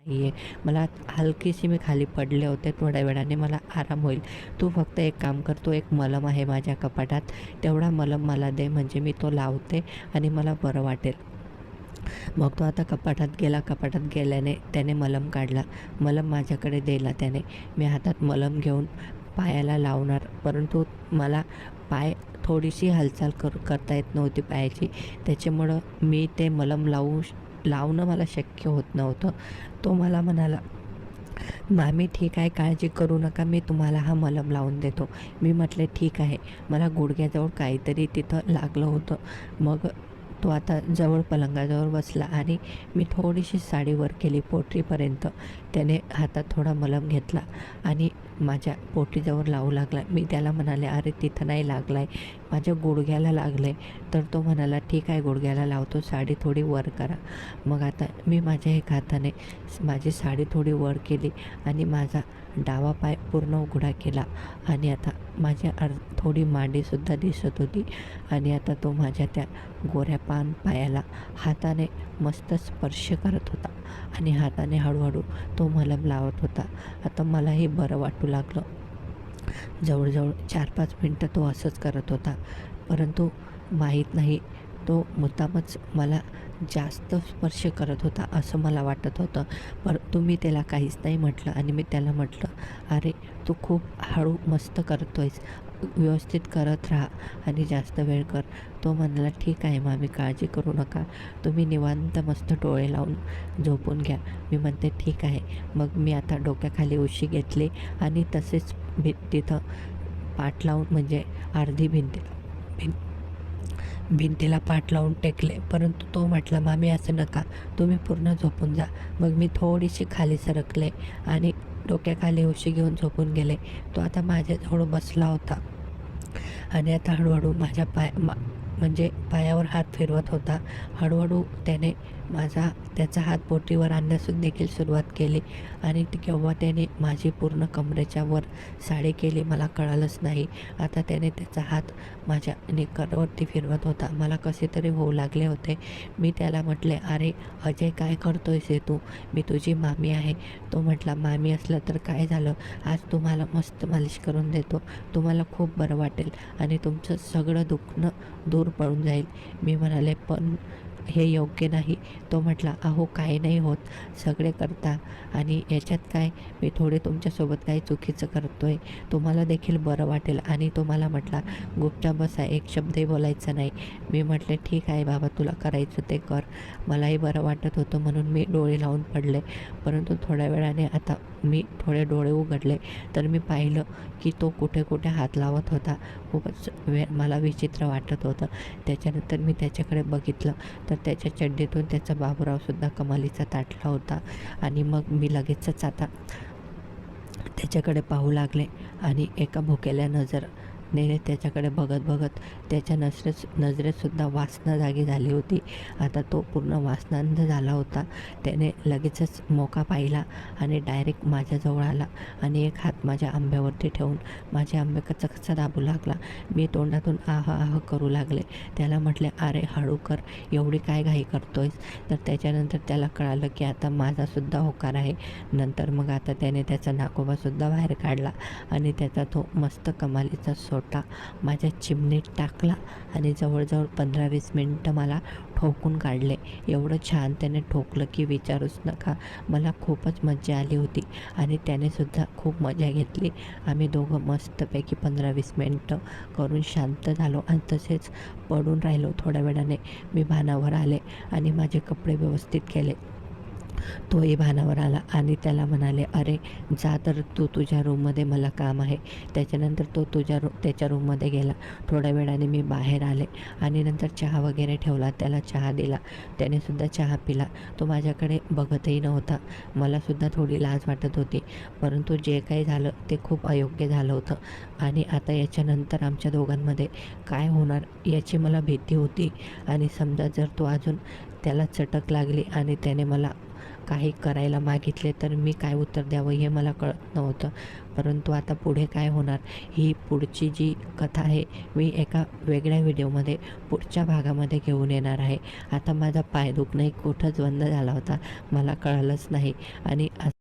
नाही आहे, मला हलकीशी मी खाली पडले होते, थोड्या वेळाने मला आराम होईल. तू फक्त एक काम कर, तो एक मलम आहे माझ्या कपाटात, तेवढा मलम मला दे, म्हणजे मी तो लावते आणि मला बरं वाटेल. मग तो आता कपाटात गेला. कपाटात गेल्याने त्याने मलम काढला. मलम माझ्याकडे दिला त्याने. मी हातात मलम घेऊन पायाला लावणार, परंतु मला पाय थोडीशी हालचाल करता येत नव्हती पायाची. त्याच्यामुळं मी ते मलम लावणं मला शक्य होत नव्हतं. तो मला म्हणाला, "मामी ठीक आहे, काळजी करू नका, मी तुम्हाला हा मलम लावून देतो." मी म्हटले ठीक आहे. मला गुडघ्याजवळ काहीतरी तिथं लागलं होतं. मग तो आता जवळ पलंगाजवळ बसला आणि मी थोडीशी साडी वर केली पोटरीपर्यंत. त्याने हातात थोडा मलम घेतला आणि माझ्या पोटरीजवळ लावू लागला. मी त्याला म्हणाले, "अरे तिथं नाही लागला आहे, माझ्या गुडघ्याला लागलं आहे." तर तो म्हणाला, "ठीक आहे, गुडघ्याला लावतो, साडी थोडी वर करा." मग आता मी माझ्या एका हाताने माझी साडी थोडी वर केली आणि माझा डावा पाय पूर्ण उघडा केला आणि आता माझ्या थोडी मांडीसुद्धा दिसत होती आणि आता तो माझ्या त्या गोऱ्या पायाला हाताने मस्त स्पर्श करत होता आणि हाताने हळूहळू तो मलम लावत होता. आता मलाही बरं वाटू लागलं. जवळजवळ 4-5 मिनटं तो असंच करत होता, परंतु माहीत नाही, तो मुद्दामच मला जास्त स्पर्श करत होता असं मला वाटत होतं. परंतु मी त्याला काहीच नाही म्हटलं आणि मी त्याला म्हटलं, "अरे तू खूप हळू मस्त करतो आहेस, व्यवस्थित करत राहा आणि जास्त वेळ कर." तो म्हणाला, "ठीक आहे मामी, काळजी करू नका, तुम्ही निवांत मस्त डोळे लावून झोपून घ्या." मी म्हणते ठीक आहे. मग मी आता डोक्याखाली उशी घेतली आणि तसेच तिथं पाठ लावून, म्हणजे अर्धी भिंतीला पाठ लावून टेकले. परंतु तो म्हटला, "मामी असं नका, तुम्ही पूर्ण झोपून जा." मग मी थोडीशी खाली सरकले आणि डोक्याखाली उशी घेऊन झोपून गेले. तो आता माझ्याजवळ बसला होता आणि आता हळूहळू माझ्या म्हणजे पायावर हात फिरवत होता. हळूहळू त्याने त्याचा हात पोटीवर आणण्यास देखील सुरुवात केली आणि केव्हा त्याने माझी पूर्ण कमरेच्या वर साडी केली मला कळालंच नाही. आता त्याने त्याचा हात माझ्या निकरवरती फिरवत होता. मला कसे तरी होऊ लागले होते. मी त्याला म्हटले, "अरे अजय, काय करतोयस हे तू? मी तुझी मामी आहे." तो म्हटला, "मामी असलं तर काय झालं? आज तुम्हाला मस्त मालिश करून देतो, तुम्हाला खूप बरं वाटेल आणि तुमचं सगळं दुखणं दूर पळून जाईल." मी म्हणाले, "पण हे योग्य नाही." तो म्हटला, "अहो काही नाही होत, सगळे करता आणि याच्यात काय, मी थोडे तुमच्यासोबत काही चुकीचं करतो आहे, तुम्हाला देखील बरं वाटेल." आणि तो मला म्हटला, "गुपचाप बसा, एक शब्दही बोलायचा नाही." मी म्हटले, "ठीक आहे बाबा, तुला करायचं ते कर." मलाही बरं वाटत होतं म्हणून मी डोळे लावून पडले. परंतु थोड्या वेळाने आता मी थोडे डोळे उघडले तर मी पाहिलं की तो कुठे कुठे हात लावत होता. खूपच मला विचित्र वाटत होतं. त्याच्यानंतर मी त्याच्याकडे बघितलं तर त्याच्या चड्डीतून त्याचा बाबूरावसुद्धा कमालीचा ताटला होता आणि मग मी लगेचच आता त्याच्याकडे पाहू लागले आणि एका भुकेल्या नजरेने त्याच्याकडे बघत बघत त्याच्या नजरेतसुद्धा वासना जागी झाली होती. आता तो पूर्ण वासनांध झाला होता. त्याने लगेचच मोका पाहिला आणि डायरेक्ट माझ्याजवळ आला आणि एक हात माझ्या आंब्यावरती ठेवून माझे आंबे कच्चा दाबू लागला. मी तोंडातून आह आह करू लागले. त्याला म्हटले, "अरे हळू कर, एवढी काय घाई करतोयस?" तर त्याच्यानंतर त्याला कळालं की आता माझासुद्धा होकार आहे. नंतर मग आता त्याने त्याचा नाकोबासुद्धा बाहेर काढला आणि त्याचा तो मस्त कमालीचा सोटा माझ्या चिमणीत टाकला आणि जवळजवळ 15-20 मिनटं मला ठोकून काढले. एवढं छान त्याने ठोकलं की विचारूच नका. मला खूपच मजा आली होती आणि त्यानेसुद्धा खूप मजा घेतली. आम्ही दोघं मस्तपैकी 15-20 मिनटं करून शांत झालो आणि तसेच पडून राहिलो. थोड्या वेळाने मी भानावर आले आणि माझे कपडे व्यवस्थित केले. तोही भानावर आला आणि त्याला म्हणाले, "अरे जा तर तू तुझ्या रूममध्ये, मला काम आहे." त्याच्यानंतर तो त्याच्या रूममध्ये गेला. थोड्या वेळाने मी बाहेर आले आणि नंतर चहा वगैरे ठेवला, त्याला चहा दिला. त्यानेसुद्धा चहा पिला. तो माझ्याकडे बघतही नव्हता. मलासुद्धा थोडी लाज वाटत होती, परंतु जे काही झालं ते खूप अयोग्य झालं होतं आणि आता याच्यानंतर आमच्या दोघांमध्ये काय होणार याची मला भीती होती आणि समजा जर तो अजून त्याला चटक लागली आणि त्याने मला काही करायला मागितले तर मी काय उत्तर द्यावं हे मला कळत नव्हतं. परंतु आता पुढे काय होणार ही पुढची जी कथा आहे मी एका वेगळ्या व्हिडिओमध्ये पुढच्या भागामध्ये घेऊन येणार आहे. आता माझा पाय दुखणंही कुठंच बंद झाला होता मला कळलंच नाही आणि